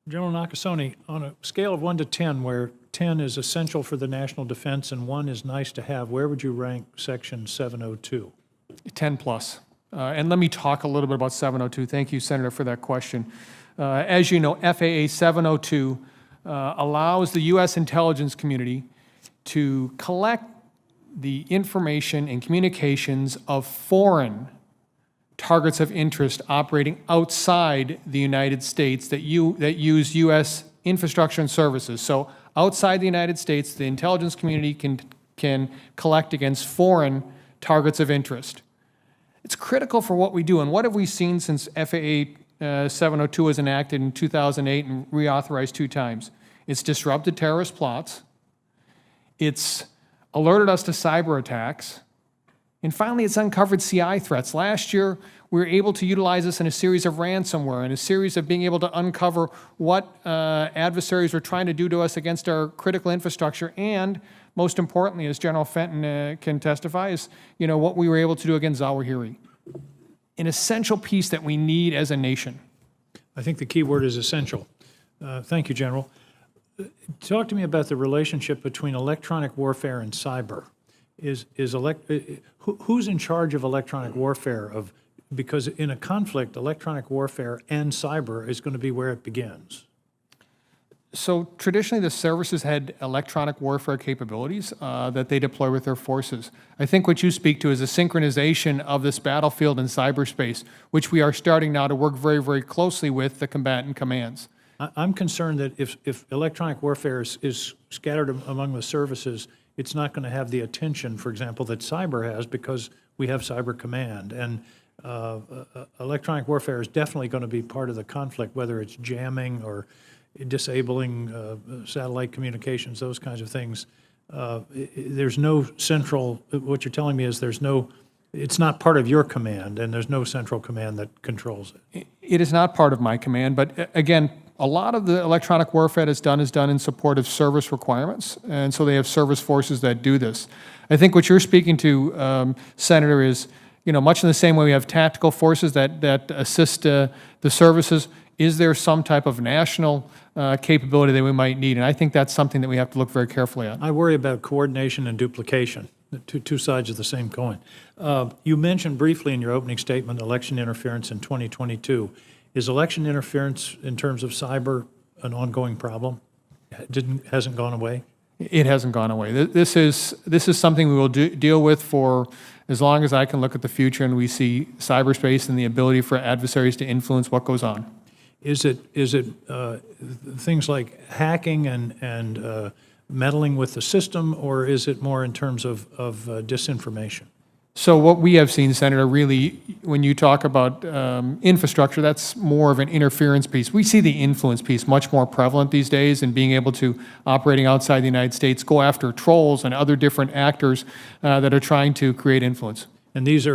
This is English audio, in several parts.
General Nakasone, on a scale of 1 to 10, where 10 is essential for the national defense and 1 is nice to have, where would you rank Section 702? 10 plus. And let me talk a little bit about 702. Thank you, Senator, for that question. As you know, FAA 702 allows the U.S. intelligence community to collect the information and communications of foreign targets of interest operating outside the United States that use U.S. infrastructure and services. So outside the United States, the intelligence community can collect against foreign targets of interest. It's critical for what we do. And what have we seen since FAA 702 was enacted in 2008 and reauthorized 2 times? It's disrupted terrorist plots. It's alerted us to cyber attacks. And finally, it's uncovered CI threats. Last year, we were able to utilize this in a series of ransomware and a series of being able to uncover what adversaries were trying to do to us against our critical infrastructure. And most importantly, as General Fenton can testify, is what we were able to do against Zawahiri. An essential piece that we need as a nation. I think the key word is essential. Thank you, General. Talk to me about the relationship between electronic warfare and cyber. Who's in charge of electronic warfare? Because in a conflict, electronic warfare and cyber is going to be where it begins. So traditionally, the services had electronic warfare capabilities that they deploy with their forces. I think what you speak to is a synchronization of this battlefield and cyberspace, which we are starting now to work very, very closely with the combatant commands. I'm concerned that if electronic warfare is scattered among the services, it's not going to have the attention, for example, that cyber has, because we have cyber command. And electronic warfare is definitely going to be part of the conflict, whether it's jamming or disabling satellite communications, those kinds of things. There's no central, what you're telling me is it's not part of your command, and there's no central command that controls it. It is not part of my command, but again, a lot of the electronic warfare is done in support of service requirements, and so they have service forces that do this. I think what you're speaking to, Senator, is much in the same way we have tactical forces that assist the services. Is there some type of national capability that we might need? And I think that's something that we have to look very carefully at. I worry about coordination and duplication, two sides of the same coin. You mentioned briefly in your opening statement election interference in 2022. Is election interference in terms of cyber an ongoing problem? Hasn't gone away? It hasn't gone away. This is something we will deal with for as long as I can look at the future and we see cyberspace and the ability for adversaries to influence what goes on. Is it things like hacking and meddling with the system, or is it more in terms of disinformation? So what we have seen, Senator, really, when you talk about infrastructure, that's more of an interference piece. We see the influence piece much more prevalent these days, and being able to, operating outside the United States, go after trolls and other different actors that are trying to create influence. And these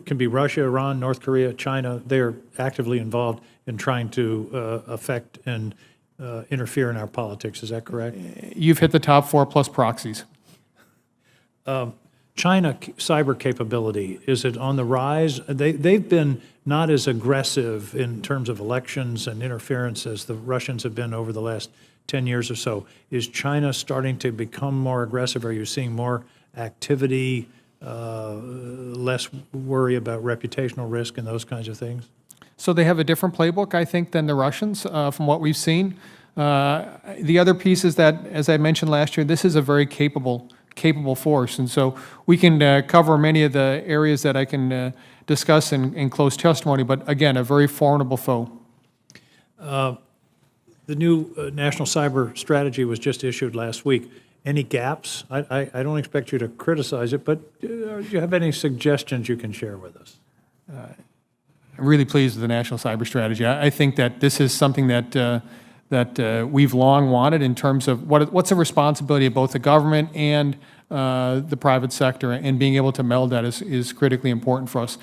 can be Russia, Iran, North Korea, China. They're actively involved in trying to affect and interfere in our politics. Is that correct? You've hit the top 4 plus proxies. China cyber capability, is it on the rise? They've been not as aggressive in terms of elections and interference as the Russians have been over the last 10 years or so. Is China starting to become more aggressive? Are you seeing more activity, less worry about reputational risk and those kinds of things? So they have a different playbook, I think, than the Russians from what we've seen. The other piece is that, as I mentioned last year, this is a very capable force. And so we can cover many of the areas that I can discuss in closed testimony, but again, a very formidable foe. The new National Cyber Strategy was just issued last week. Any gaps? I don't expect you to criticize it, but do you have any suggestions you can share with us? I'm really pleased with the National Cyber Strategy. I think that this is something that we've long wanted in terms of what's the responsibility of both the government and the private sector, and being able to meld that is critically important for us.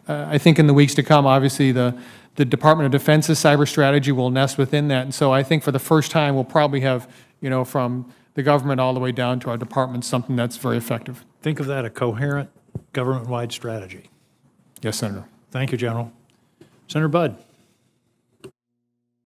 I think in the weeks to come, obviously, the Department of Defense's cyber strategy will nest within that. And so I think for the first time, we'll probably have, from the government all the way down to our department, something that's very effective. Think of that, a coherent government-wide strategy. Yes, Senator. Thank you, General. Senator Budd.